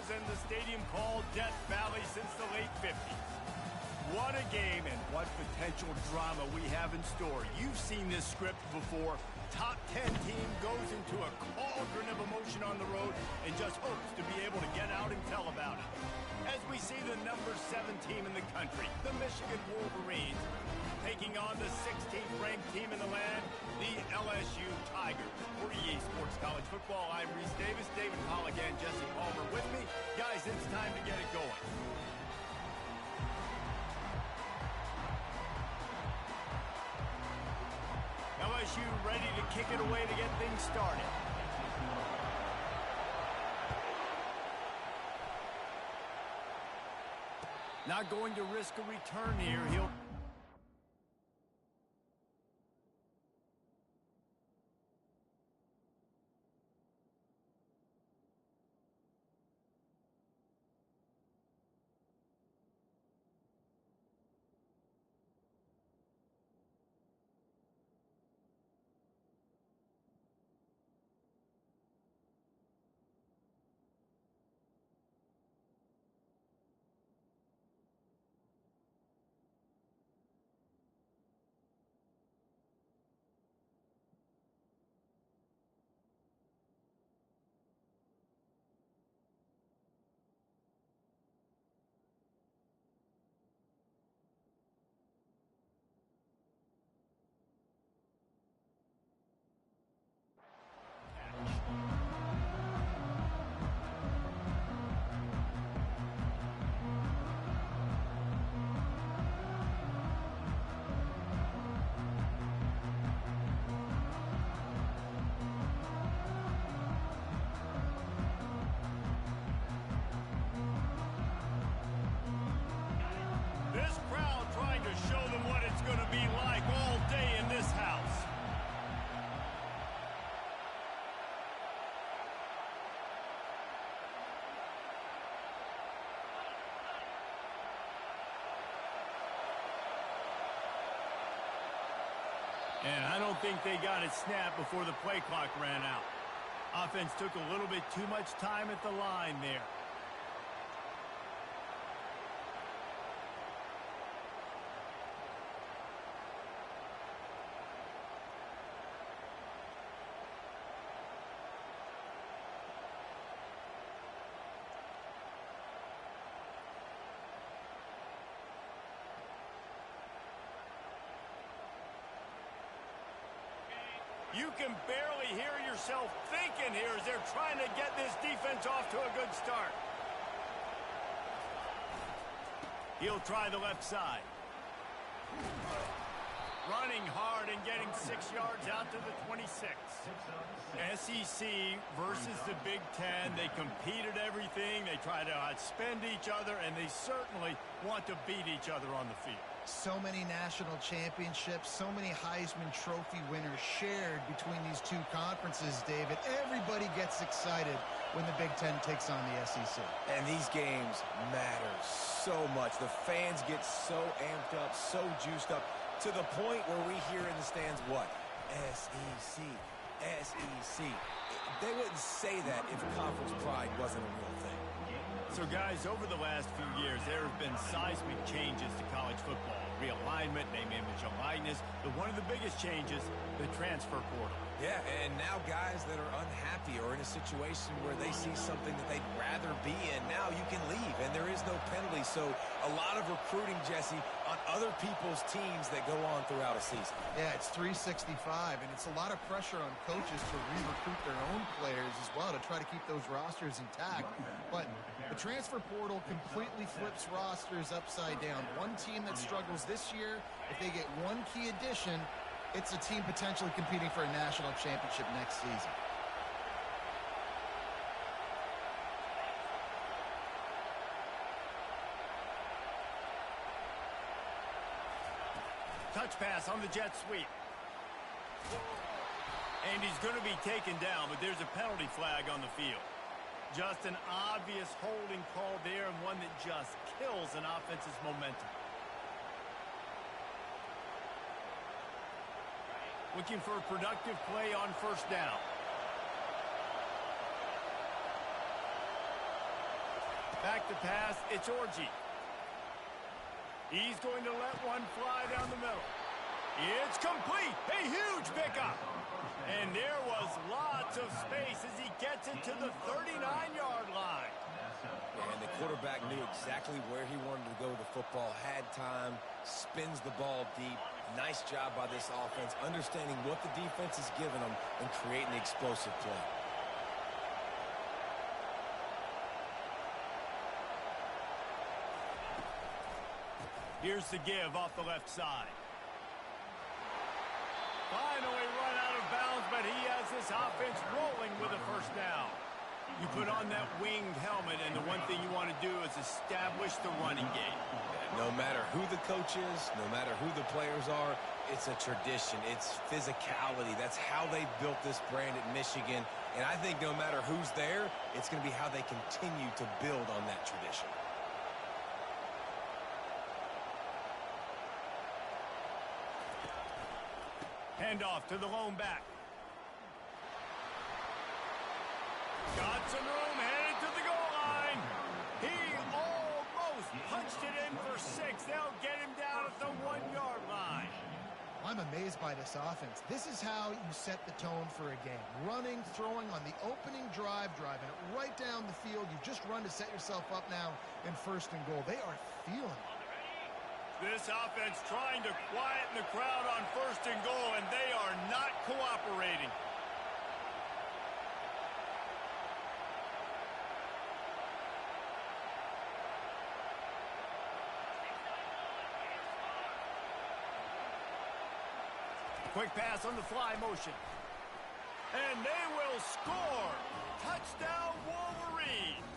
Eagles and the stadium called Death Valley since the late 50s. What a game and what potential drama we have in store. You've seen this script before. Top 10 team goes into a cauldron of emotion on the road and just hopes to be able to get out and tell about it. As we see the number 7 team in the country, the Michigan Wolverines, taking on the 16th ranked team in the land, the LSU Tigers. For EA Sports College Football, I'm Reese Davis, David Pollock, and Jesse Palmer with me. Guys, it's time to get it going. LSU ready to kick it away to get things started. Not going to risk a return here. He'll... And I don't think they got it snapped before the play clock ran out. Offense took a little bit too much time at the line there. You can barely hear yourself thinking here as they're trying to get this defense off to a good start. He'll try the left side. Running hard and getting 6 yards out to the 26. SEC versus the Big Ten. They compete at everything. They try to outspend each other, and they certainly want to beat each other on the field. So many national championships, so many Heisman Trophy winners shared between these two conferences, David. Everybody gets excited when the Big Ten takes on the SEC. And these games matter so much. The fans get so amped up, so juiced up, to the point where we hear in the stands what? SEC, SEC. They wouldn't say that if conference pride wasn't a real thing. So, guys, over the last few years, there have been seismic changes to college football. Realignment, name, image, and likeness. But one of the biggest changes, the transfer portal. Yeah, and now guys that are unhappy or in a situation where they see something that they'd rather be in, now you can leave, and there is no penalty. So a lot of recruiting, Jesse, on other people's teams that go on throughout a season. Yeah, it's 365, and it's a lot of pressure on coaches to re-recruit their own players as well to try to keep those rosters intact. But the transfer portal completely flips rosters upside down. One team that struggles this year, if they get one key addition, it's a team potentially competing for a national championship next season. Touch pass on the jet sweep. And he's going to be taken down, but there's a penalty flag on the field. Just an obvious holding call there, and one that just kills an offense's momentum. Looking for a productive play on first down. Back to pass, it's Orji. He's going to let one fly down the middle. It's complete. A huge pickup. And there was lots of space as he gets it to the 39-yard line. And the quarterback knew exactly where he wanted to go with the football, had time, spins the ball deep. Nice job by this offense, understanding what the defense is giving them and creating the explosive play. Here's the give off the left side. Finally run out of bounds, but he has this offense rolling with a first down. You put on that winged helmet, and the one thing you want to do is establish the running game. No matter who the coach is, no matter who the players are, it's a tradition. It's physicality. That's how they built this brand at Michigan. And I think no matter who's there, it's going to be how they continue to build on that tradition. Handoff to the lone back. Got some room, headed to the goal line. He almost punched it in for 6. They'll get him down at the 1-yard line. I'm amazed by this offense. This is how you set the tone for a game. Running, throwing on the opening drive, driving it right down the field. You just run to set yourself up now in 1st and goal. They are feeling it. This offense trying to quieten the crowd on 1st and goal, and they are not cooperating. Quick pass on the fly motion. And they will score. Touchdown, Wolverines.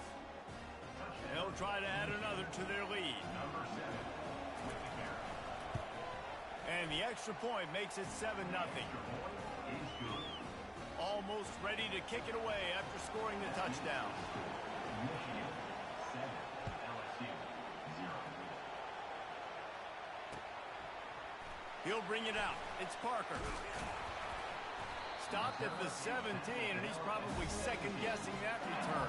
They'll try to add another to their lead. And the extra point makes it 7-0. Almost ready to kick it away after scoring the touchdown. He'll bring it out. It's Parker. Stopped at the 17, and he's probably second-guessing that return.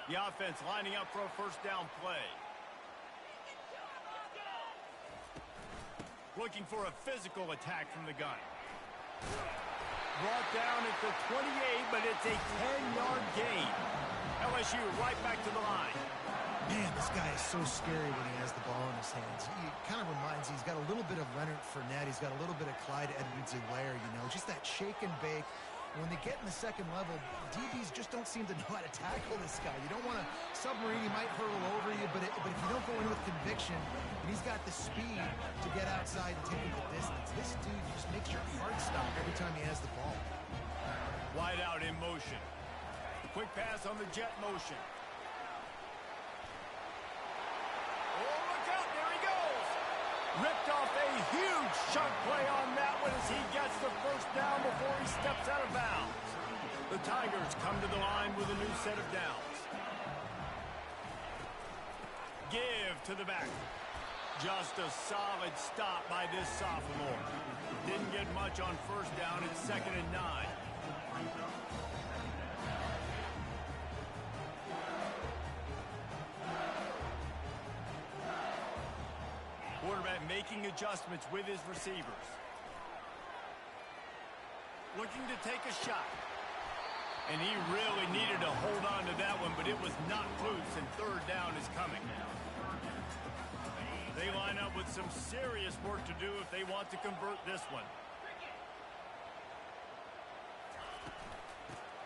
The offense lining up for a first down play. Looking for a physical attack from the gun. Brought down at the 28, but it's a 10-yard gain. LSU right back to the line. Man, this guy is so scary when he has the ball in his hands. He kind of reminds me, he's got a little bit of Leonard Fournette. He's got a little bit of Clyde Edwards-Helaire, you know, just that shake and bake. When they get in the second level, DBs just don't seem to know how to tackle this guy. You don't want to submarine, he might hurtle over you, but if you don't go in with conviction, and he's got the speed to get outside and take him the distance, this dude just makes your heart stop every time he has the ball. Wide out in motion. Quick pass on the jet motion. Oh, look out, there he goes. Ripped off a huge chunk play on that one as he gets the first down before he steps out of bounds. The Tigers come to the line with a new set of downs. Give to the back. Just a solid stop by this sophomore. Didn't get much on first down. It's 2nd and 9. Quarterback making adjustments with his receivers. Looking to take a shot. And he really needed to hold on to that one, but it was not loose, and 3rd down is coming. They line up with some serious work to do if they want to convert this one.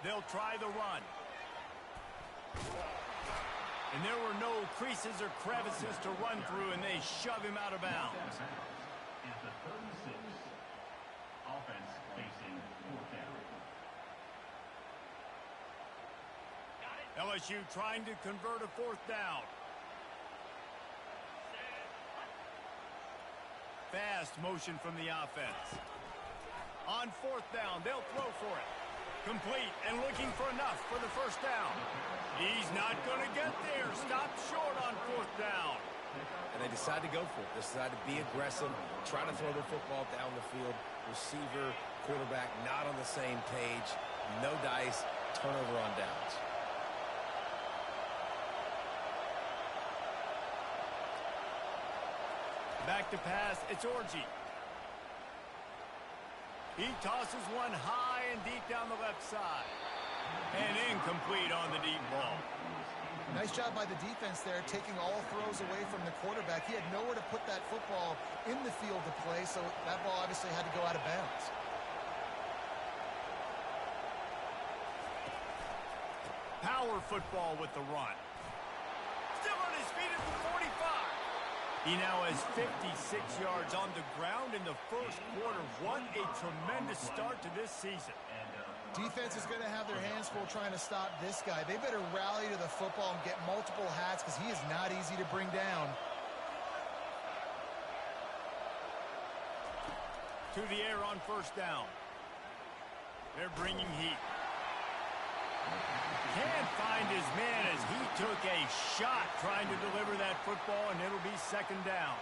They'll try the run. And there were no creases or crevices to run through, and they shove him out of bounds. It's the 36. Offense facing 4th down. LSU trying to convert a 4th down. Fast motion from the offense. On 4th down, they'll throw for it. Complete and looking for enough for the first down. He's not going to get there. Stopped short on fourth down. And they decide to go for it. They decide to be aggressive, try to throw the football down the field. Receiver, quarterback not on the same page. No dice, turnover on downs. Back to pass, it's Orji. He tosses one high and deep down the left side. And incomplete on the deep ball. Nice job by the defense there, taking all throws away from the quarterback. He had nowhere to put that football in the field to play, so that ball obviously had to go out of bounds. Power football with the run. Still on his feet at the 45. He now has 56 yards on the ground in the first quarter. What a tremendous start to this season. Defense is going to have their hands full trying to stop this guy. They better rally to the football and get multiple hats because he is not easy to bring down. To the air on first down. They're bringing heat. Can't find his man as he took a shot trying to deliver that football, and it'll be second down.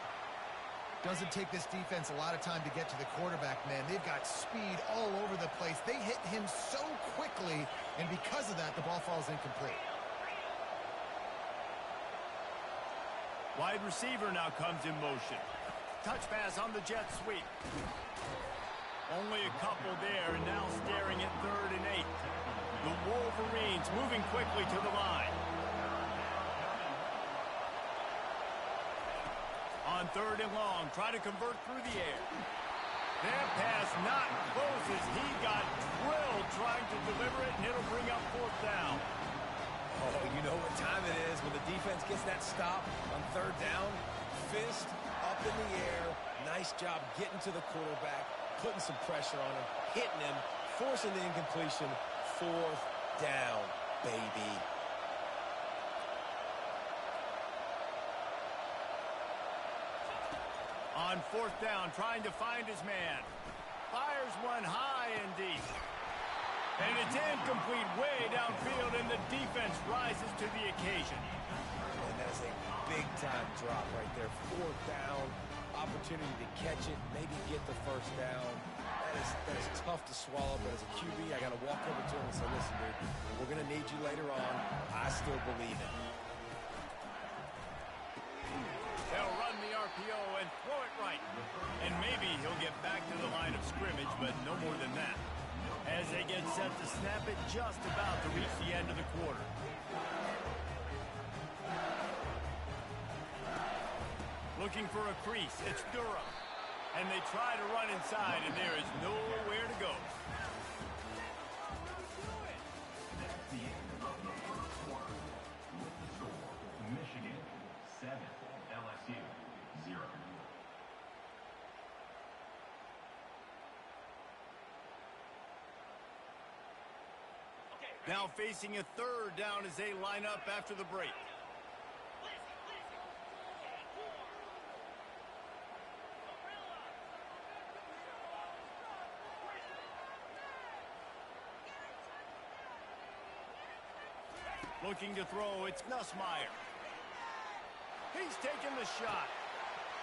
Doesn't take this defense a lot of time to get to the quarterback, man. They've got speed all over the place. They hit him so quickly, and because of that, the ball falls incomplete. Wide receiver now comes in motion. Touch pass on the jet sweep. Only a couple there, and now staring at 3rd and 8. The Wolverines moving quickly to the line. On 3rd and long, try to convert through the air. That pass not close as he got drilled trying to deliver it, and it'll bring up 4th down. Oh, you know what time it is when the defense gets that stop on 3rd down. Fist up in the air. Nice job getting to the quarterback, putting some pressure on him, hitting him, forcing the incompletion. 4th down, baby. On 4th down, trying to find his man. Fires one high and deep. And it's incomplete way downfield, and the defense rises to the occasion. And that is a big-time drop right there. 4th down, opportunity to catch it, maybe get the first down. That is tough to swallow, but as a QB, I got to walk over to him and say, listen, dude, we're going to need you later on. I still believe it. They'll run the RPO and throw it right. And maybe he'll get back to the line of scrimmage, but no more than that. As they get set to snap it, just about to reach the end of the quarter. Looking for a crease, it's Durham. And they try to run inside, and there is nowhere to go. Michigan 7, LSU 0. Now facing a 3rd down as they line up after the break. Looking to throw, it's Nussmeier. He's taking the shot.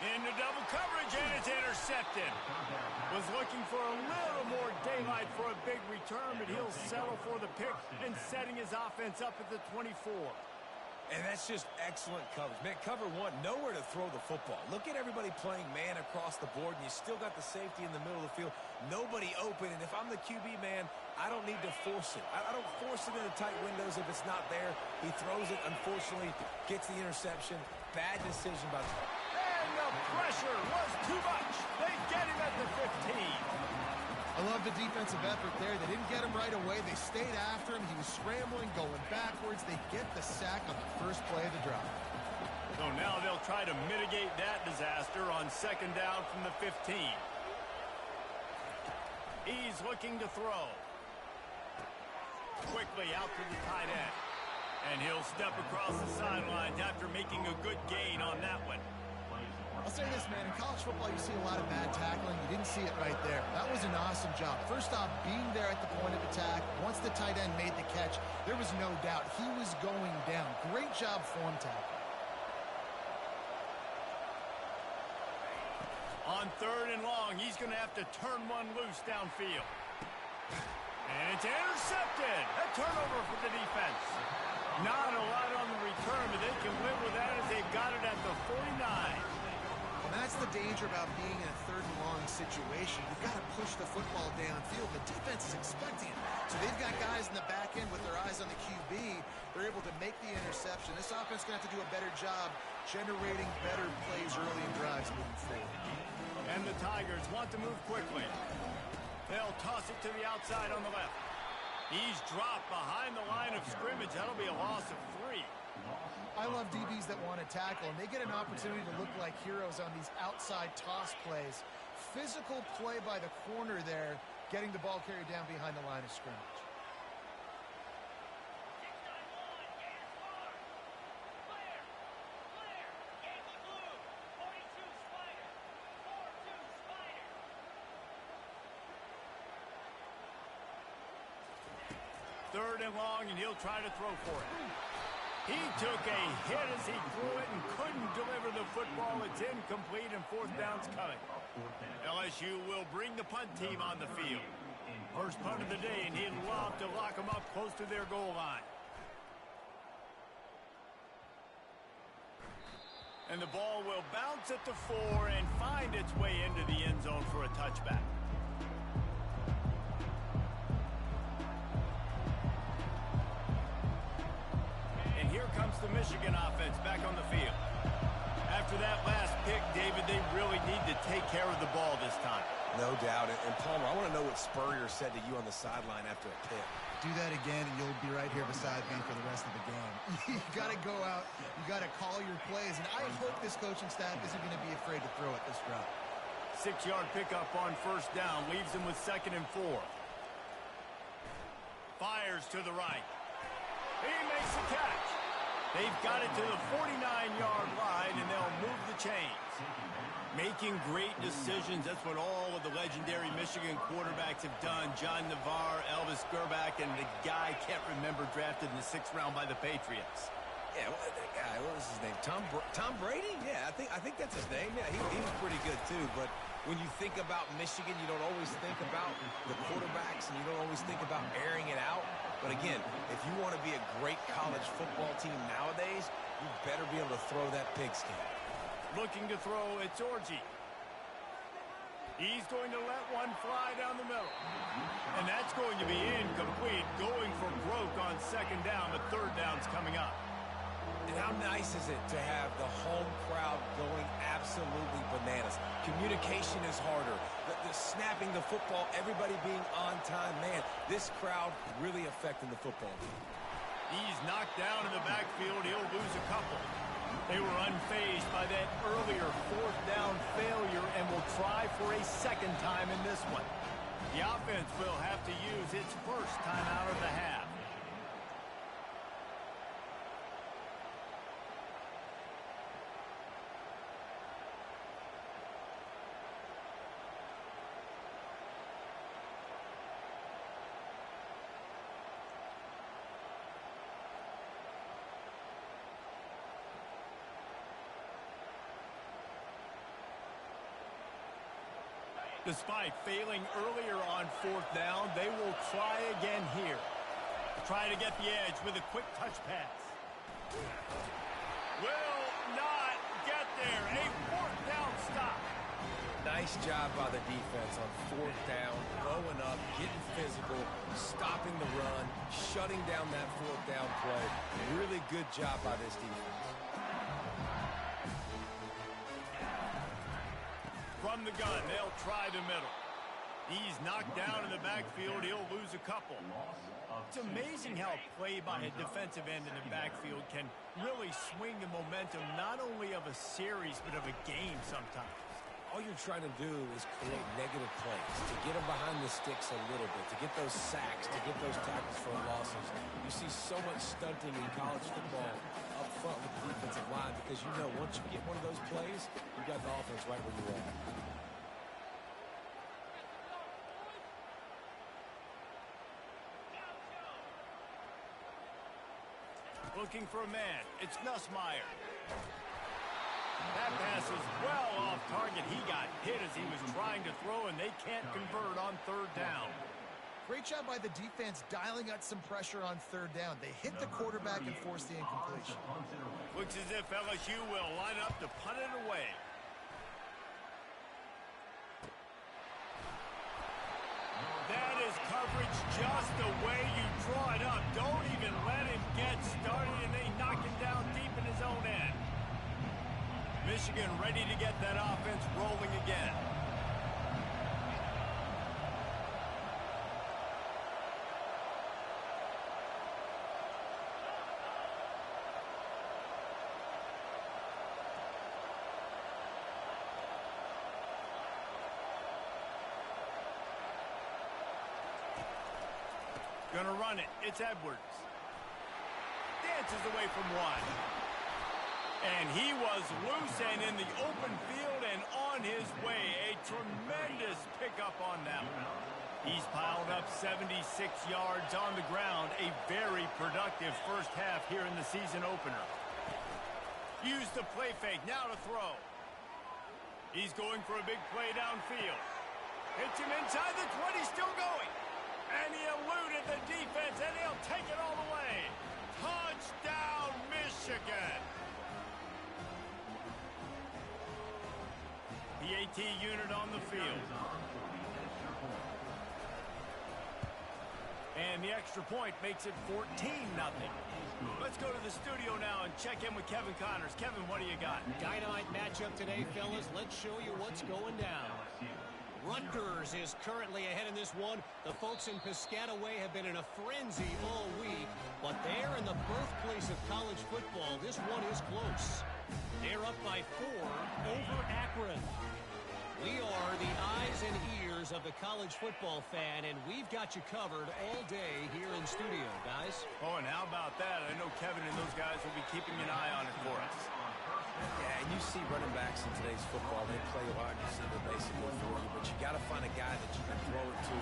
Into double coverage, and it's intercepted. Was looking for a little more daylight for a big return, but he'll settle for the pick and setting his offense up at the 24. And that's just excellent coverage. Man, cover one, nowhere to throw the football. Look at everybody playing man across the board, and you still got the safety in the middle of the field. Nobody open, and if I'm the QB, man, I don't need to force it. I don't force it into tight windows if it's not there. He throws it, unfortunately, gets the interception. Bad decision by the... And the pressure was too much. They get him at the 15. I love the defensive effort there. They didn't get him right away. They stayed after him. He was scrambling, going backwards. They get the sack on the first play of the drive. So now they'll try to mitigate that disaster on 2nd down from the 15. He's looking to throw. Quickly out to the tight end. And he'll step across the sidelines after making a good gain on that one. I'll say this, man. In college football, you see a lot of bad tackling. You didn't see it right there. That was an awesome job. First off, being there at the point of attack. Once the tight end made the catch, there was no doubt he was going down. Great job form tackle. On 3rd and long, he's going to have to turn one loose downfield. And it's intercepted. A turnover for the defense. Not a lot on the return, but they can live with that as they've got it at the 49. And that's the danger about being in a 3rd and long situation. You've got to push the football downfield. The defense is expecting it. So they've got guys in the back end with their eyes on the QB. They're able to make the interception. This offense is going to have to do a better job generating better plays early in drives moving forward. And the Tigers want to move quickly. They'll toss it to the outside on the left. He's dropped behind the line of scrimmage. That'll be a loss of 3. I love DBs that want to tackle, and they get an opportunity to look like heroes on these outside toss plays. Physical play by the corner there, getting the ball carried down behind the line of scrimmage. Third and long, and he'll try to throw for it. He took a hit as he threw it and couldn't deliver the football. It's incomplete, and 4th down's coming. LSU will bring the punt team on the field. First punt of the day, and he'd love to lock them up close to their goal line. And the ball will bounce at the 4 and find its way into the end zone for a touchback. Here comes the Michigan offense back on the field. After that last pick, David, they really need to take care of the ball this time. No doubt. And Palmer, I want to know what Spurrier said to you on the sideline after a pick. Do that again, and you'll be right here beside me for the rest of the game. You got to go out. You got to call your plays. And I hope this coaching staff isn't going to be afraid to throw it this route. 6-yard pickup on 1st down. Leaves him with 2nd and 4. Fires to the right. He makes the catch. They've got it to the 49-yard line, and they'll move the chains. Making great decisions. That's what all of the legendary Michigan quarterbacks have done. John Navarre, Elvis Gerbach, and the guy can't remember drafted in the 6th round by the Patriots. Yeah, that guy, what was his name? Tom Brady? Yeah, I think that's his name. Yeah, he was pretty good too. But when you think about Michigan, you don't always think about the quarterbacks, and you don't always think about airing it out. But again, if you want to be a great college football team nowadays, you better be able to throw that pigskin. Looking to throw, it's Orji. He's going to let one fly down the middle. And that's going to be incomplete, going for broke on 2nd down, but 3rd down's coming up. And how nice is it to have the home crowd going absolutely bananas? Communication is harder. The snapping the football, everybody being on time. Man, this crowd really affecting the football game. He's knocked down in the backfield. He'll lose a couple. They were unfazed by that earlier 4th down failure and will try for a 2nd time in this one. The offense will have to use its 1st time out of the half. Despite failing earlier on 4th down, they will try again here. Try to get the edge with a quick touch pass. Will not get there. A 4th down stop. Nice job by the defense on 4th down, going up, getting physical, stopping the run, shutting down that 4th down play. Really good job by this defense. From the gun, they'll try the middle. He's knocked down in the backfield. He'll lose a couple. It's amazing how play by a defensive end in the backfield can really swing the momentum not only of a series but of a game sometimes. All you're trying to do is create negative plays, to get them behind the sticks a little bit, to get those sacks, to get those tackles for losses. You see so much stunting in college football up front with the defensive line because you know once you get one of those plays, you got the offense right where you are. Looking for a man. It's Nussmeier. That pass is well off target. He got hit as he was trying to throw, and they can't convert on third down. Great job by the defense dialing up some pressure on third down. They hit the quarterback and forced the incompletion. Looks as if LSU will line up to punt it away. That is coverage just the way you draw it up. Don't even let him get started, and they knock him down deep in his own end. Michigan ready to get that offense rolling again. Gonna run it. It's Edwards. Dances away from one. And he was loose and in the open field and on his way. A tremendous pickup on that one. He's piled up 76 yards on the ground. A very productive first half here in the season opener. Use the play fake. Now to throw. He's going for a big play downfield. Hits him inside the 20. Still going. And he eluded the defense, and he'll take it all the way. Touchdown, Michigan. The AT unit on the field. And the extra point makes it 14-0. Let's go to the studio now and check in with Kevin Connors. Kevin, what do you got? Dynamite matchup today, fellas. Let's show you what's going down. Rutgers is currently ahead in this one. The folks in Piscataway have been in a frenzy all week, but they're in the birthplace of college football. This one is close. They're up by 4 over Akron. We are the eyes and ears of the college football fan, and we've got you covered all day here in studio, guys. Oh, and how about that? I know Kevin and those guys will be keeping an eye on it for us. Yeah, and you see running backs in today's football, they play wide receiver basically for you, but you got to find a guy that you can throw it to,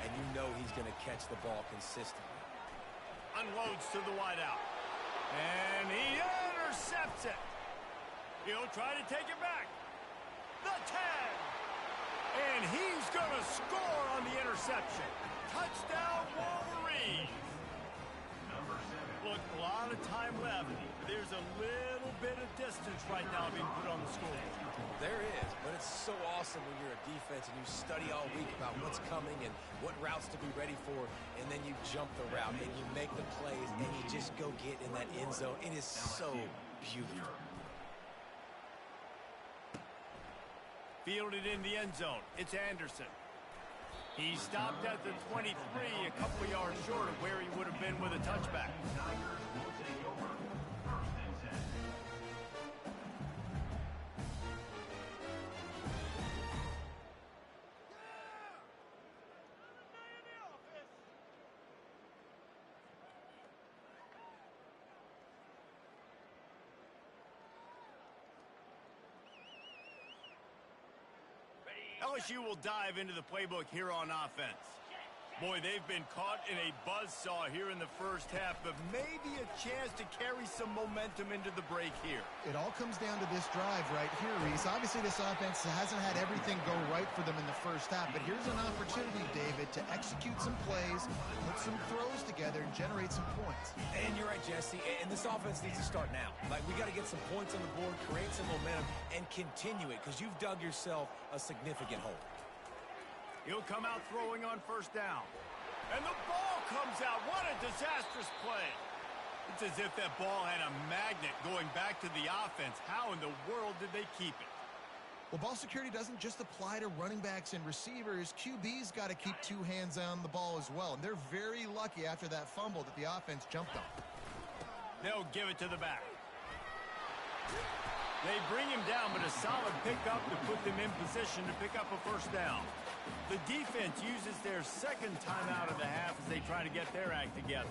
and you know he's going to catch the ball consistently. Unloads to the wideout. And he intercepts it. He'll try to take it back. The 10. And he's going to score on the interception. Touchdown, Wolverines. Look, a lot of time left. There's a little bit of distance right now being put on the score. There is, but it's so awesome when you're a defense and you study all week about what's coming and what routes to be ready for, and then you jump the route and you make the plays and you just go get in that end zone. It is so beautiful. Fielded in the end zone. It's Anderson. He stopped at the 23, a couple of yards short of where he would have been with a touchback. LSU will dive into the playbook here on offense. Boy, they've been caught in a buzzsaw here in the first half, but maybe a chance to carry some momentum into the break here. It all comes down to this drive right here, Reese. Obviously, this offense hasn't had everything go right for them in the first half, but here's an opportunity, David, to execute some plays, put some throws together, and generate some points. And you're right, Jesse, and this offense needs to start now. Like, we got to get some points on the board, create some momentum, and continue it, because you've dug yourself a significant hole. He'll come out throwing on first down. And the ball comes out. What a disastrous play. It's as if that ball had a magnet going back to the offense. How in the world did they keep it? Well, ball security doesn't just apply to running backs and receivers. QB's got to keep 2 hands on the ball as well. And they're very lucky after that fumble that the offense jumped on. They'll give it to the back. They bring him down, but a solid pickup to put them in position to pick up a first down. The defense uses their second timeout of the half as they try to get their act together.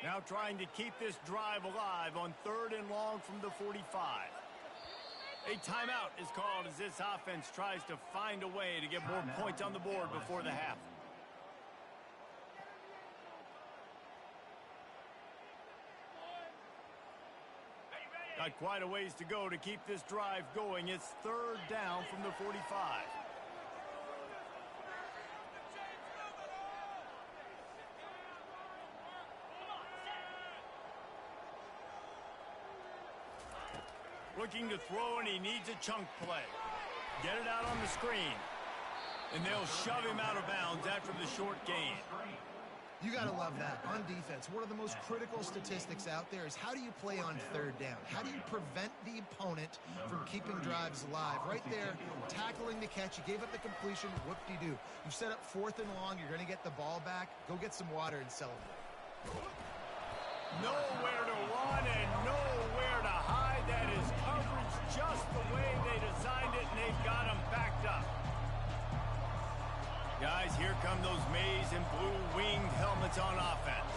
Now trying to keep this drive alive on 3rd and long from the 45. A timeout is called as this offense tries to find a way to get more points on the board before the half. Got quite a ways to go to keep this drive going. It's 3rd down from the 45. Looking to throw, and he needs a chunk play. Get it out on the screen. And they'll shove him out of bounds after the short gain. You got to love that. On defense, one of the most critical statistics out there is how do you play on 3rd down? How do you prevent the opponent from keeping drives alive? Right there, tackling the catch. You gave up the completion. Whoop-de-doo. You set up 4th and long. You're going to get the ball back. Go get some water and celebrate. Nowhere to run and nowhere to hide. That is coverage just the way they designed it, and they've got him backed up. Guys, here come those maize and blue winged helmets on offense.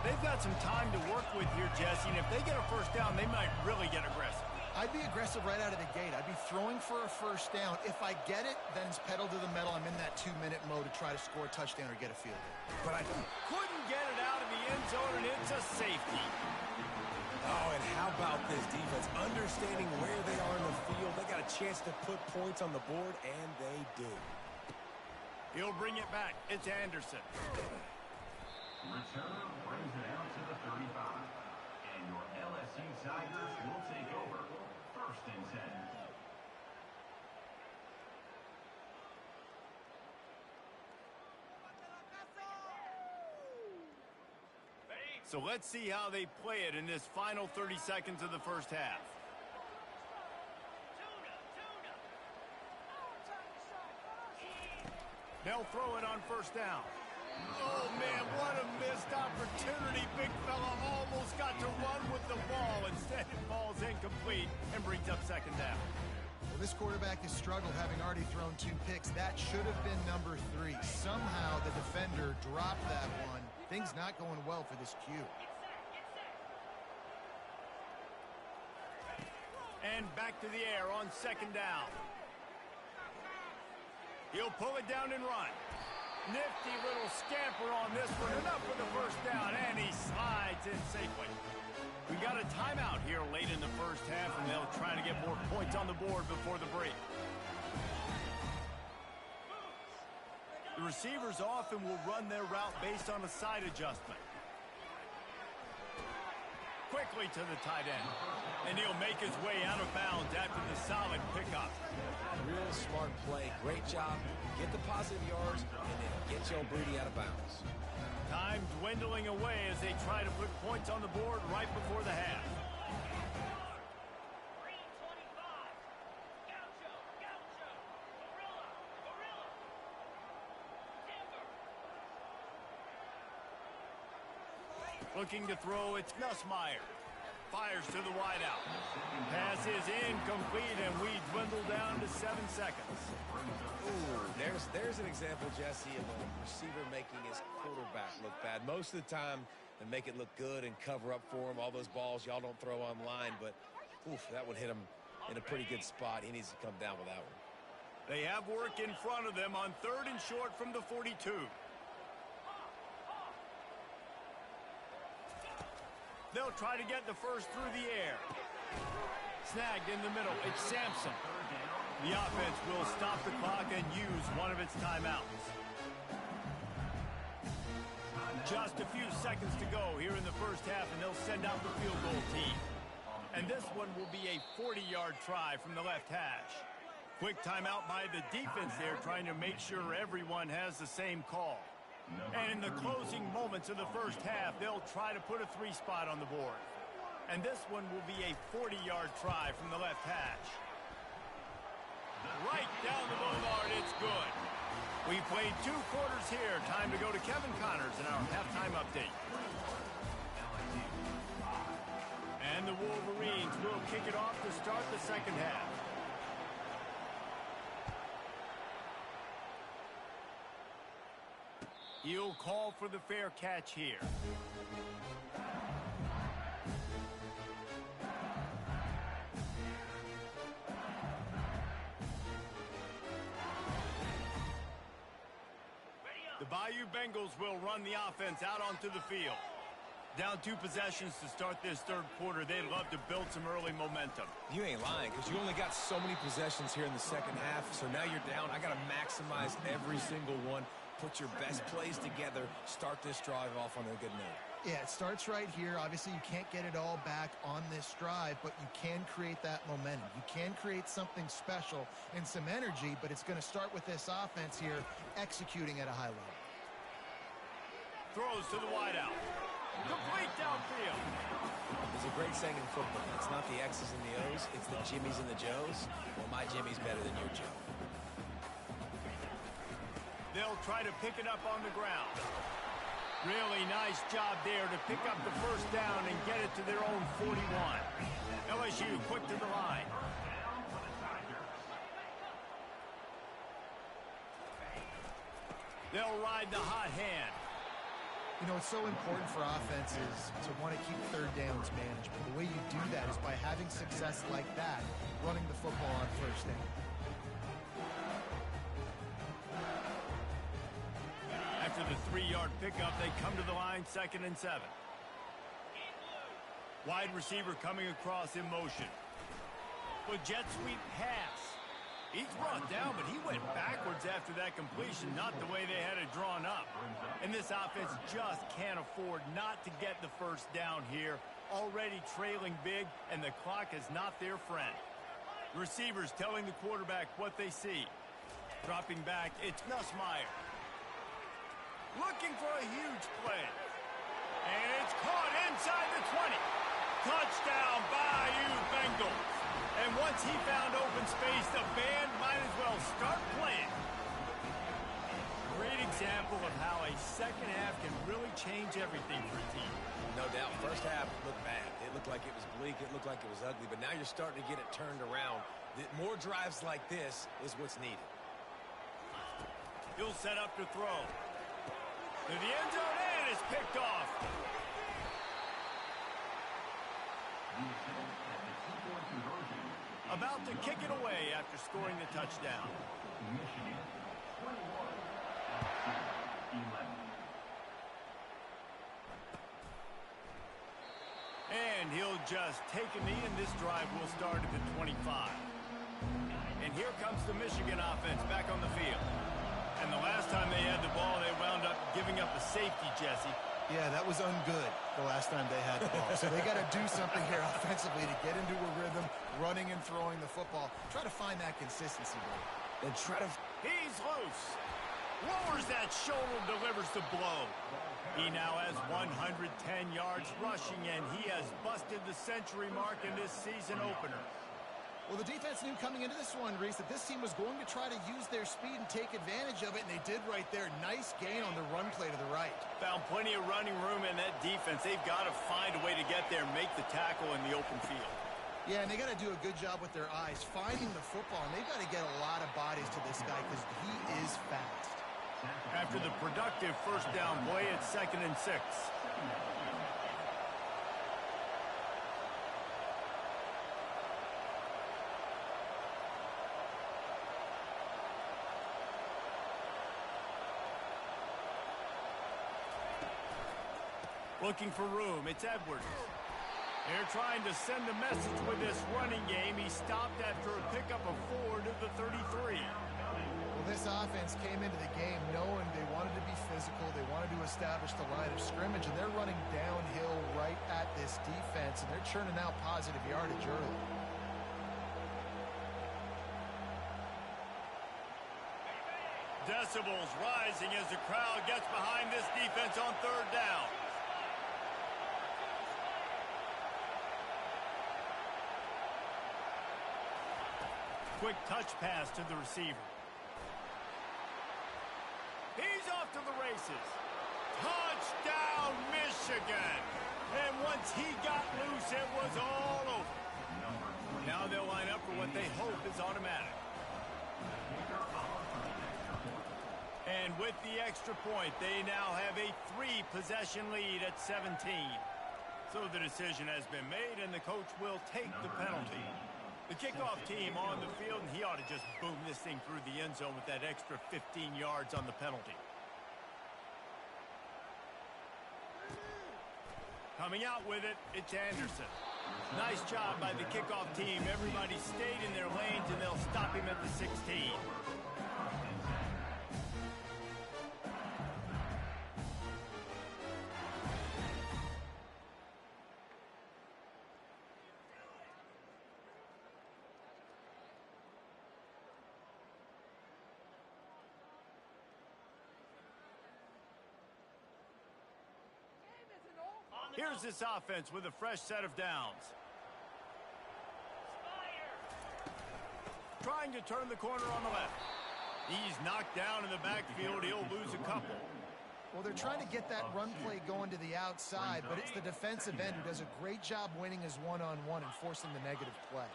They've got some time to work with here, Jesse, and if they get a first down, they might really get aggressive. I'd be aggressive right out of the gate. I'd be throwing for a first down. If I get it, then it's pedal to the metal. I'm in that 2-minute mode to try to score a touchdown or get a field goal. But I couldn't get it out of the end zone, and it's a safety. Oh, and how about this defense? Understanding where they are in the field. They got a chance to put points on the board, and they do. He'll bring it back. It's Anderson. Return brings it out to the 35. And your LSU Tigers will take over 1st and 10. So let's see how they play it in this final 30 seconds of the first half. They'll throw it on 1st down. Oh, man, what a missed opportunity. Big fella almost got to run with the ball. Instead, it falls incomplete and brings up 2nd down. Well, this quarterback has struggled, having already thrown 2 picks. That should have been number 3. Somehow the defender dropped that one. Things not going well for this Q. And back to the air on 2nd down. He'll pull it down and run. Nifty little scamper on this one. Enough for the first down, and he slides in safely. We got a timeout here late in the first half, and they'll try to get more points on the board before the break. The receivers often will run their route based on a side adjustment. Quickly to the tight end. And he'll make his way out of bounds after the solid pickup. Real smart play. Great job. Get the positive yards and then get Joe Brady out of bounds. Time dwindling away as they try to put points on the board right before the half. Looking to throw, it's Nussmeier. Fires to the wideout. Pass is incomplete, and we dwindle down to 7 seconds. Ooh, there's an example, Jesse, of a receiver making his quarterback look bad. Most of the time, they make it look good and cover up for him. All those balls y'all don't throw online, but oof, that would hit him in a pretty good spot. He needs to come down with that one. They have work in front of them on 3rd and short from the 42. They'll try to get the first through the air. Snagged in the middle. It's Sampson. The offense will stop the clock and use one of its timeouts. Just a few seconds to go here in the first half, and they'll send out the field goal team. And this one will be a 40-yard try from the left hash. Quick timeout by the defense there, trying to make sure everyone has the same call. And in the closing moments of the first half, they'll try to put a 3 spot on the board. And this one will be a 40-yard try from the left hash. Right down the boulevard, it's good. We played 2 quarters here. Time to go to Kevin Connors in our halftime update. And the Wolverines will kick it off to start the second half. He'll call for the fair catch here. The Bayou Bengals will run the offense out onto the field. Down 2 possessions to start this third quarter. They'd love to build some early momentum. You ain't lying, because you only got so many possessions here in the second half, so now you're down. I got to maximize every single one, put your best plays together, start this drive off on a good note. Yeah, it starts right here. Obviously, you can't get it all back on this drive, but you can create that momentum. You can create something special and some energy, but it's going to start with this offense here executing at a high level. Throws to the wideout. Complete downfield. There's a great saying in football. It's not the X's and the O's, it's the Jimmies and the Joes. Well, my Jimmy's better than your Joe. They'll try to pick it up on the ground. Really nice job there to pick up the first down and get it to their own 41. LSU quick to the line. They'll ride the hot hand. You know, it's so important for offenses to want to keep third downs manageable. The way you do that is by having success like that, running the football on first down. After the 3-yard pickup, they come to the line, 2nd and 7. Wide receiver coming across in motion. With jet sweep pass. He's brought down, but he went backwards after that completion, not the way they had it drawn up. And this offense just can't afford not to get the first down here. Already trailing big, and the clock is not their friend. The receivers telling the quarterback what they see. Dropping back, it's Nussmeier. Looking for a huge play. And it's caught inside the 20. Touchdown, Bayou Bengals. And once he found open space, the band might as well start playing. Great example of how a second half can really change everything for a team. No doubt. First half looked bad. It looked like it was bleak. It looked like it was ugly. But now you're starting to get it turned around. More drives like this is what's needed. He'll set up to throw. To the end zone, and it's picked off. About to kick it away after scoring the touchdown. And he'll just take a knee, and this drive will start at the 25. And here comes the Michigan offense back on the field. And the last time they had the ball, they wound up giving up a safety, Jesse. Yeah, that was ungood the last time they had the ball. So they got to do something here offensively to get into a rhythm, running and throwing the football. Try to find that consistency, bro. And try to... He's loose. Lowers that shoulder, delivers the blow. He now has 110 yards rushing, and he has busted the century mark in this season opener. Well, the defense knew coming into this one, Reese, that this team was going to try to use their speed and take advantage of it, and they did right there. Nice gain on the run play to the right. Found plenty of running room in that defense. They've got to find a way to get there and make the tackle in the open field. Yeah, and they got to do a good job with their eyes, finding the football, and they've got to get a lot of bodies to this guy because he is fast. After the productive first down play, it's 2nd and 6. Looking for room, it's Edwards. They're trying to send a message with this running game. He stopped after a pickup of 4 to the 33. Well, this offense came into the game knowing they wanted to be physical. They wanted to establish the line of scrimmage, and they're running downhill right at this defense, and they're churning out positive yardage early. Decibels rising as the crowd gets behind this defense on 3rd down. Quick touch pass to the receiver. He's off to the races. Touchdown, Michigan! And once he got loose, it was all over. Now they'll line up for what they hope is automatic. And with the extra point, they now have a 3-possession lead at 17. So the decision has been made, and the coach will take the penalty. The kickoff team on the field, and he ought to just boom this thing through the end zone with that extra 15 yards on the penalty. Coming out with it, it's Anderson. Nice job by the kickoff team. Everybody stayed in their lanes, and they'll stop him at the 16. Here's this offense with a fresh set of downs. Trying to turn the corner on the left. He's knocked down in the backfield. He'll lose a couple. Well, they're trying to get that run play going to the outside, but it's the defensive end who does a great job winning his one-on-one and forcing the negative play.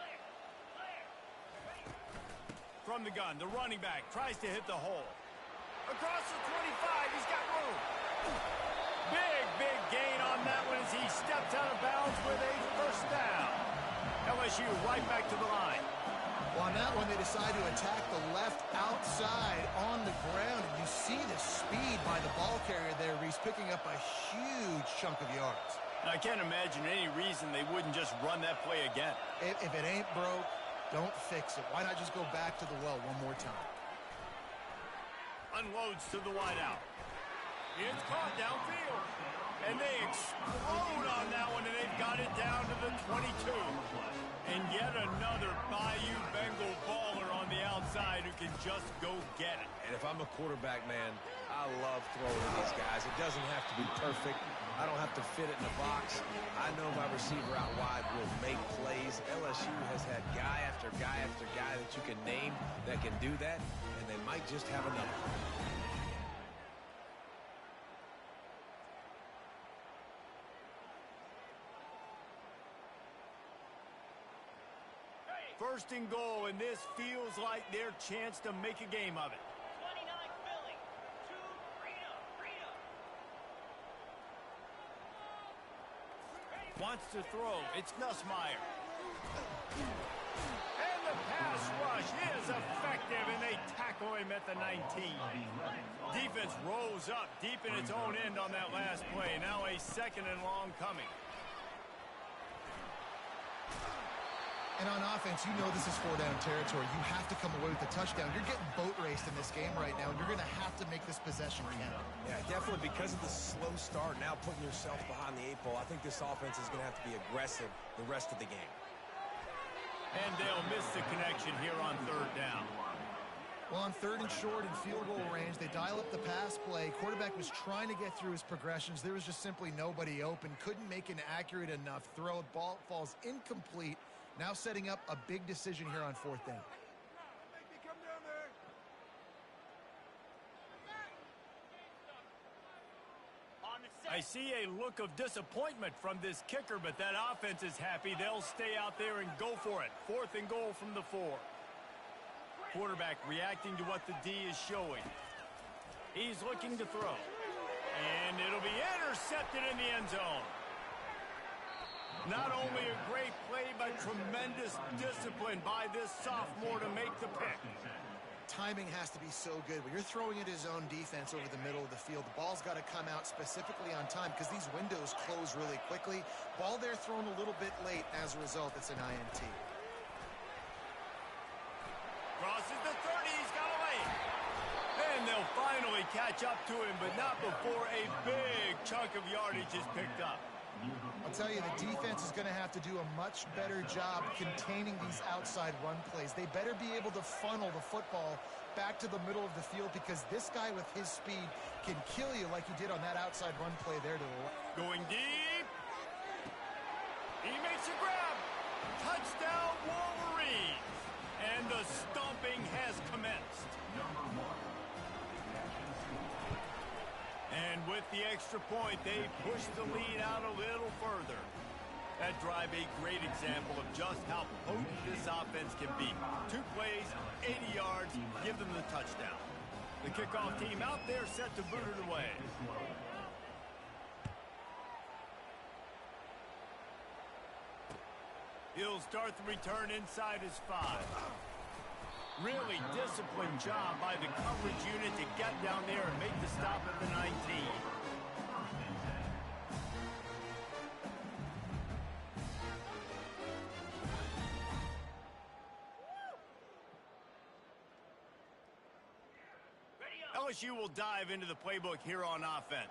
From the gun, the running back tries to hit the hole. Across the 25, he's got room. Big gain on that one as he steps out of bounds with a first down. LSU right back to the line. Well, on that one, they decide to attack the left outside on the ground, and you see the speed by the ball carrier there. He's picking up a huge chunk of yards. I can't imagine any reason they wouldn't just run that play again. If it ain't broke, don't fix it. Why not just go back to the well one more time? Unloads to the wideout. It's caught downfield. And they explode on that one, and they've got it down to the 22. And yet another Bayou Bengal baller on the outside who can just go get it. And if I'm a quarterback, man, I love throwing to these guys. It doesn't have to be perfect. I don't have to fit it in a box. I know my receiver out wide will make plays. LSU has had guy after guy after guy that you can name that can do that, and they might just have another. First and goal, and this feels like their chance to make a game of it. 29 Philly, 2 freedom. Wants to throw. It's Nussmeier. And the pass rush is effective, and they tackle him at the 19. Defense rolls up deep in its own end on that last play. Now a second and long coming. And on offense, you know this is 4-down territory. You have to come away with a touchdown. You're getting boat raced in this game right now, and you're going to have to make this possession count. Yeah, definitely because of the slow start, now putting yourself behind the 8 ball, I think this offense is going to have to be aggressive the rest of the game. And they'll miss the connection here on third down. Well, on third and short and field goal range, they dial up the pass play. Quarterback was trying to get through his progressions. There was just simply nobody open. Couldn't make an accurate enough throw. Ball falls incomplete. Now setting up a big decision here on fourth down. I see a look of disappointment from this kicker, but that offense is happy. They'll stay out there and go for it. Fourth and goal from the 4. Quarterback reacting to what the D is showing. He's looking to throw. And it'll be intercepted in the end zone. Not only a great play, but tremendous discipline by this sophomore to make the pick. Timing has to be so good. When you're throwing at his own defense over the middle of the field, the ball's got to come out specifically on time because these windows close really quickly. Ball there thrown a little bit late. As a result, it's an INT. Crosses the 30. He's got away. And they'll finally catch up to him, but not before a big chunk of yardage is picked up. I'll tell you, the defense is going to have to do a much better job containing these outside run plays. They better be able to funnel the football back to the middle of the field because this guy with his speed can kill you like he did on that outside run play there to the left. Going deep. He makes a grab. Touchdown, Wolverines. And the stomping has commenced. And with the extra point, they push the lead out a little further. That drive a great example of just how potent this offense can be. 2 plays, 80 yards, give them the touchdown. The kickoff team out there set to boot it away. He'll start the return inside his 5. Really disciplined job by the coverage unit to get down there and make the stop at the 19. LSU will dive into the playbook here on offense.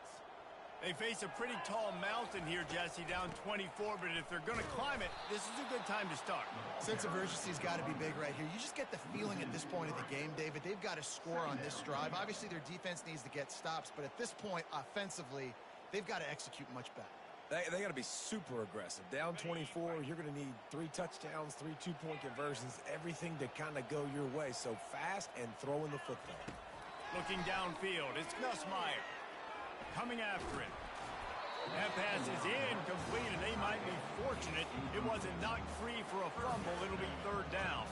They face a pretty tall mountain here, Jesse, down 24, but if they're going to climb it, this is a good time to start. Sense of urgency's got to be big right here. You just get the feeling at this point of the game, David, they've got to score on this drive. Obviously, their defense needs to get stops, but at this point, offensively, they've got to execute much better. They got to be super aggressive. Down 24, you're going to need 3 touchdowns, 3 two-point conversions, everything to kind of go your way. So fast and throwing the football. Looking downfield, it's Nussmeier. Coming after it. That pass is incomplete, and they might be fortunate it wasn't knocked free for a fumble. It'll be 3rd down.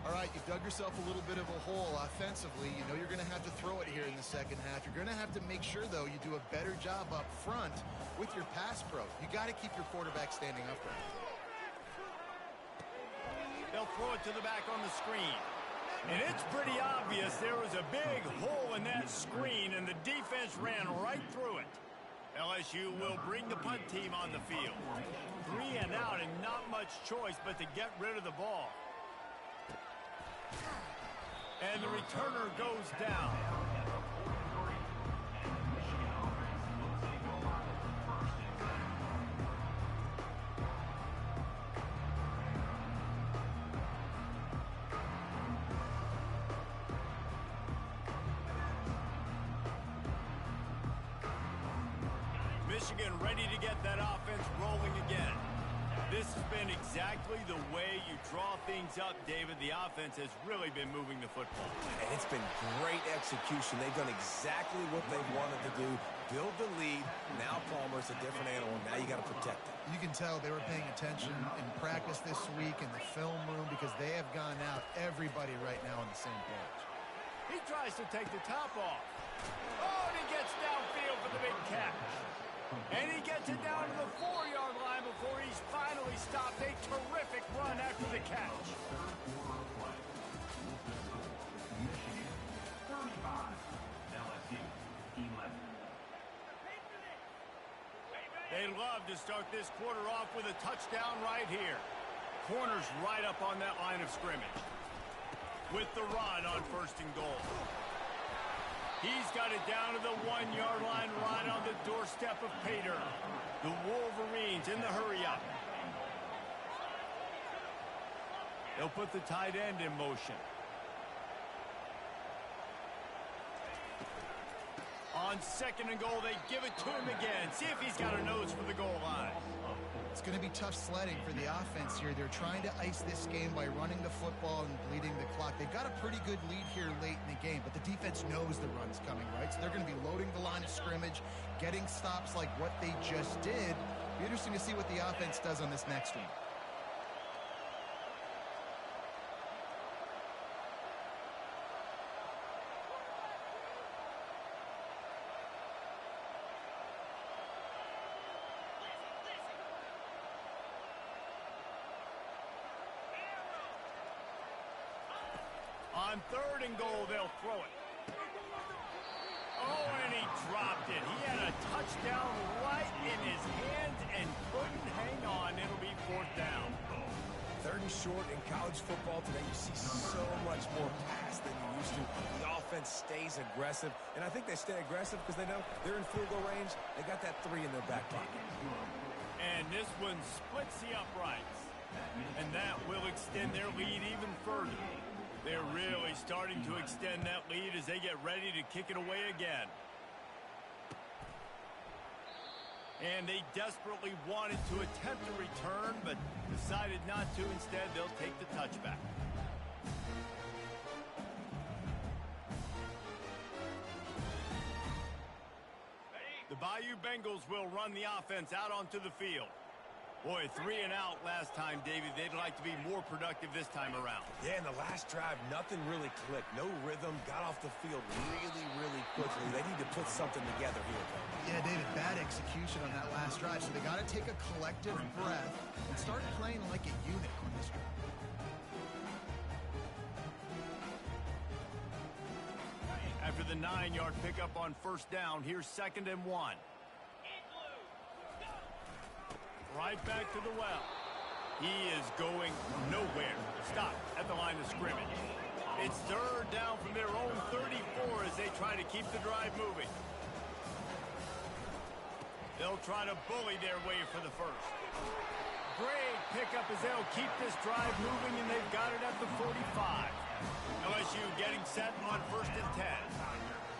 All right, you've dug yourself a little bit of a hole offensively. You know you're going to have to throw it here in the second half. You're going to have to make sure, though, you do a better job up front with your pass pro. You got to keep your quarterback standing upright. They'll throw it to the back on the screen. And it's pretty obvious there was a big hole in that screen, and the defense ran right through it. LSU will bring the punt team on the field. 3 and out, and not much choice but to get rid of the ball. And the returner goes down. Michigan ready to get that offense rolling again. This has been exactly the way you draw things up, David. The offense has really been moving the football. And it's been great execution. They've done exactly what they wanted to do. Build the lead. Now Palmer's a different animal. Now you got to protect him. You can tell they were paying attention in practice this week in the film room because they have gone out, everybody right now on the same page. He tries to take the top off. Oh, and he gets downfield for the big catch. And he gets it down to the 4-yard line before he's finally stopped. A terrific run after the catch. Michigan 35, LSU 11. They love to start this quarter off with a touchdown right here. Corners right up on that line of scrimmage. With the run on 1st and goal. He's got it down to the 1-yard line right on the doorstep of Pater. The Wolverines in the hurry-up. They'll put the tight end in motion. On 2nd and goal, they give it to him again. See if he's got a nose for the goal line. It's going to be tough sledding for the offense here. They're trying to ice this game by running the football and bleeding the clock. They've got a pretty good lead here late in the game, but the defense knows the run's coming, right? So they're going to be loading the line of scrimmage, getting stops like what they just did. Be interesting to see what the offense does on this next one. On 3rd and goal, they'll throw it. Oh, and he dropped it. He had a touchdown right in his hands and couldn't hang on. It'll be 4th down. 3rd and short in college football today. You see so much more pass than you used to. The offense stays aggressive, and I think they stay aggressive because they know they're in field goal range. They got that 3 in their back pocket. And this one splits the uprights. And that will extend their lead even further. They're really starting to extend that lead as they get ready to kick it away again. And they desperately wanted to attempt a return, but decided not to. Instead, they'll take the touchback. The Bayou Bengals will run the offense out onto the field. Boy, 3 and out last time, David. They'd like to be more productive this time around. Yeah, in the last drive, nothing really clicked. No rhythm, got off the field really, really quickly. They need to put something together here, though. Yeah, David, bad execution on that last drive, so they got to take a collective breath and start playing like a unit on this drive. After the 9-yard pickup on first down, here's 2nd and 1. Right back to the well. He is going nowhere. Stop at the line of scrimmage. It's 3rd down from their own 34 as they try to keep the drive moving. They'll try to bully their way for the first. Great pickup as they'll keep this drive moving, and they've got it at the 45. LSU getting set on 1st and 10.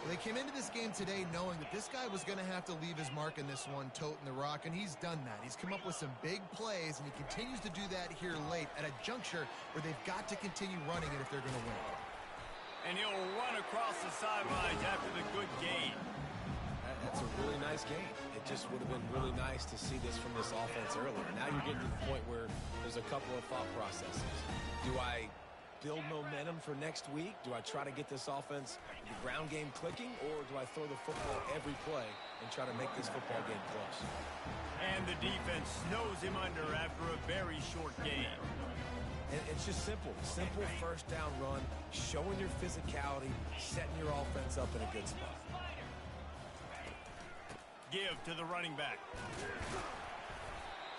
They came into this game today knowing that this guy was going to have to leave his mark in this one, toting the rock, and he's done that. He's come up with some big plays, and he continues to do that here late at a juncture where they've got to continue running it if they're going to win. And he'll run across the sidelines after the good gain. That's a really nice game. It just would have been really nice to see this from this offense earlier. Now you're getting to the point where there's a couple of thought processes. Do I build momentum for next week? Do I try to get this offense, the ground game clicking, or do I throw the football every play and try to make this football game close? And the defense snows him under after a very short game. And it's just simple. Simple first down run, showing your physicality, setting your offense up in a good spot. Give to the running back.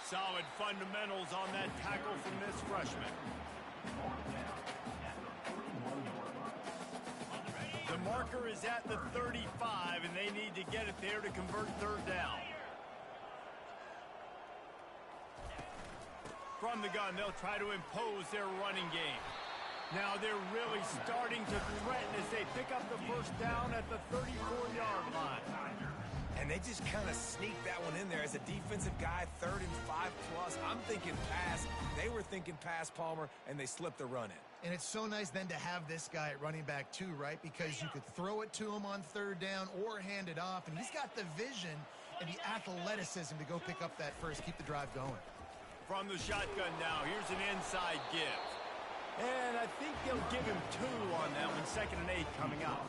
Solid fundamentals on that tackle from this freshman. The marker is at the 35, and they need to get it there to convert 3rd down. From the gun, they'll try to impose their running game. Now they're really starting to threaten as they pick up the first down at the 34-yard line. And they just kind of sneak that one in there. As a defensive guy, 3rd and 5+. I'm thinking pass. They were thinking pass, Palmer, and they slipped the run in. And it's so nice then to have this guy at running back too, right? Because you could throw it to him on 3rd down or hand it off. And he's got the vision and the athleticism to go pick up that first, keep the drive going. From the shotgun now, here's an inside give. And I think they'll give him 2 on that one, 2nd and 8 coming up.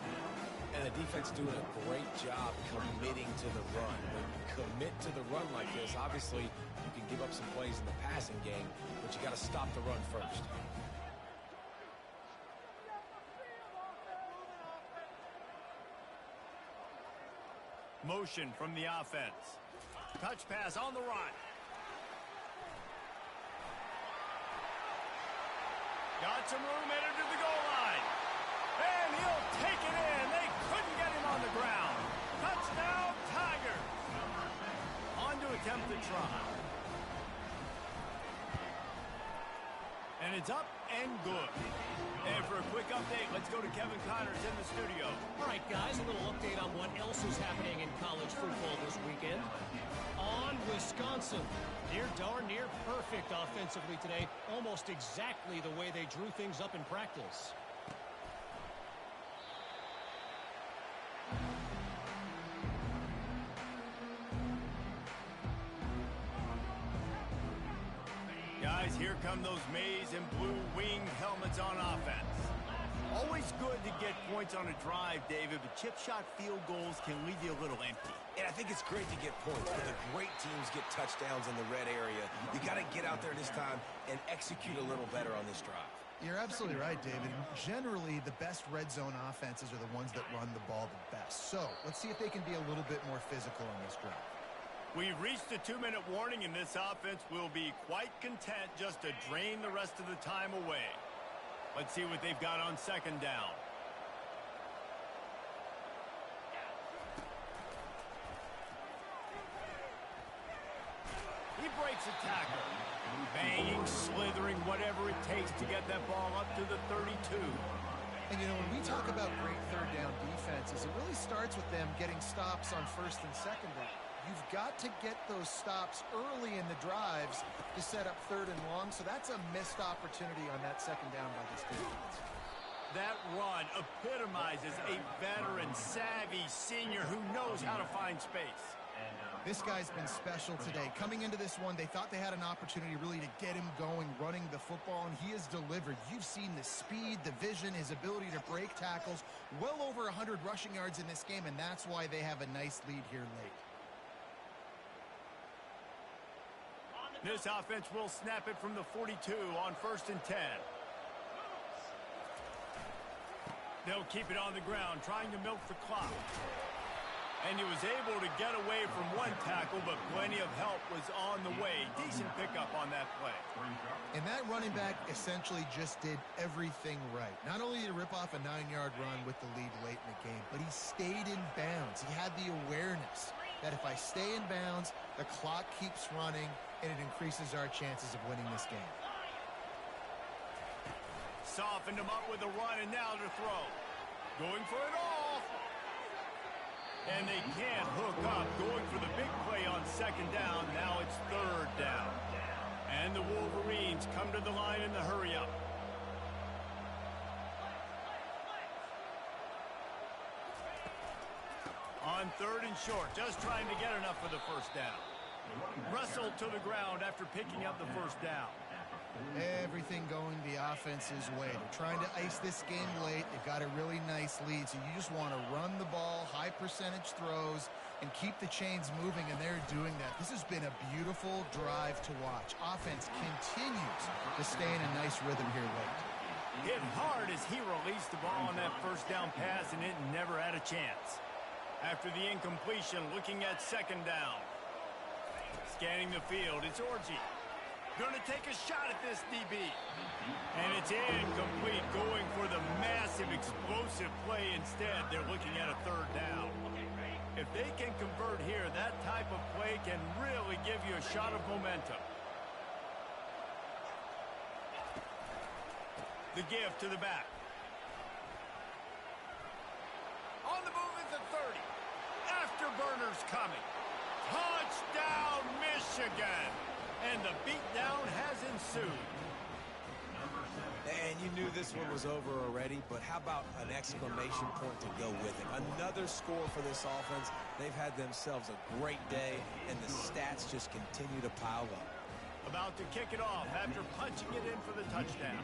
And the defense doing a great job committing to the run. When you commit to the run like this, obviously you can give up some plays in the passing game, but you got to stop the run first. Motion from the offense. Touch pass on the run. Got some room headed to the goal line. And he'll take it in. They couldn't get him on the ground. Touchdown, Tigers. On to attempt the try. And it's up and good. And for a quick update, let's go to Kevin Connors in the studio. All right, guys, a little update on what else is happening in college football this weekend. On Wisconsin. They're darn near perfect offensively today. Almost exactly the way they drew things up in practice. Guys, here come those maize and blue winged helmets on offense. Always good to get points on a drive, David, but chip shot field goals can leave you a little empty. And I think it's great to get points, but the great teams get touchdowns in the red area. You got to get out there this time and execute a little better on this drive. You're absolutely right, David. Generally, the best red zone offenses are the ones that run the ball the best. So let's see if they can be a little bit more physical on this drive. We've reached the 2-minute warning, and this offense will be quite content just to drain the rest of the time away. Let's see what they've got on 2nd down. He breaks a tackle. Banging, slithering, whatever it takes to get that ball up to the 32. And, you know, when we talk about great 3rd down defenses, it really starts with them getting stops on 1st and 2nd down. You've got to get those stops early in the drives to set up 3rd and long, so that's a missed opportunity on that 2nd down by this defense. That run epitomizes a veteran, savvy senior who knows how to find space. This guy's been special today. Coming into this one, they thought they had an opportunity really to get him going, running the football, and he has delivered. You've seen the speed, the vision, his ability to break tackles, well over 100 rushing yards in this game, and that's why they have a nice lead here late. This offense will snap it from the 42 on 1st and 10. They'll keep it on the ground, trying to milk the clock. And he was able to get away from one tackle, but plenty of help was on the way. Decent pickup on that play. And that running back essentially just did everything right. Not only did he rip off a 9-yard run with the lead late in the game, but he stayed in bounds. He had the awareness that if I stay in bounds, the clock keeps running, and it increases our chances of winning this game. Softened him up with a run, and now to throw. Going for it all. And they can't hook up. Going for the big play on 2nd down. Now it's 3rd down. And the Wolverines come to the line in the hurry-up. On 3rd and short, just trying to get enough for the 1st down. Russell to the ground after picking up the 1st down. Everything going the offense's way. They're trying to ice this game late. They've got a really nice lead, so you just want to run the ball, high percentage throws, and keep the chains moving, and they're doing that. This has been a beautiful drive to watch. Offense continues to stay in a nice rhythm here late. Hit hard as he released the ball on that 1st down pass, and it never had a chance. After the incompletion, looking at 2nd down. Scanning the field, it's Orji. Going to take a shot at this DB. And it's incomplete, going for the massive explosive play instead. They're looking at a 3rd down. If they can convert here, that type of play can really give you a shot of momentum. The give to the back. On the move at the 30. Afterburners coming. Touchdown, Michigan! And the beatdown has ensued. And you knew this one was over already, but how about an exclamation point to go with it? Another score for this offense. They've had themselves a great day, and the stats just continue to pile up. About to kick it off after punching it in for the touchdown.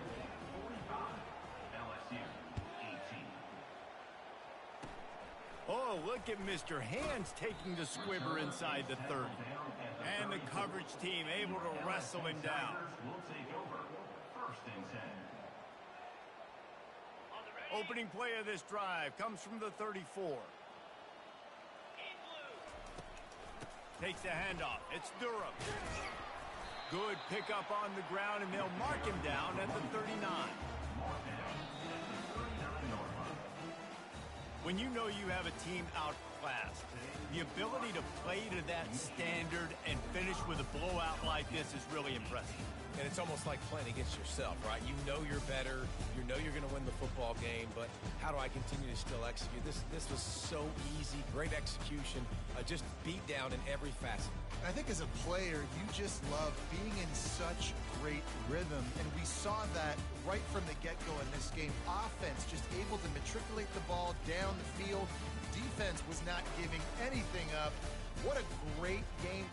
Oh, look at Mr. Hands taking the squibber inside the 30. And the coverage team able to wrestle him down. Opening play of this drive comes from the 34. Takes the handoff. It's Durham. Good pickup on the ground, and they'll mark him down at the 39. When you know you have a team outclassed, the ability to play to that standard and finish with a blowout like this is really impressive. And it's almost like playing against yourself, right? You know you're better. You know you're going to win the football game, but how do I continue to still execute? This was so easy, great execution, just beat down in every facet. I think as a player, you just love being in such great rhythm, and we saw that right from the get-go in this game. Offense just able to matriculate the ball down the field. Defense was not giving anything up. What a great game.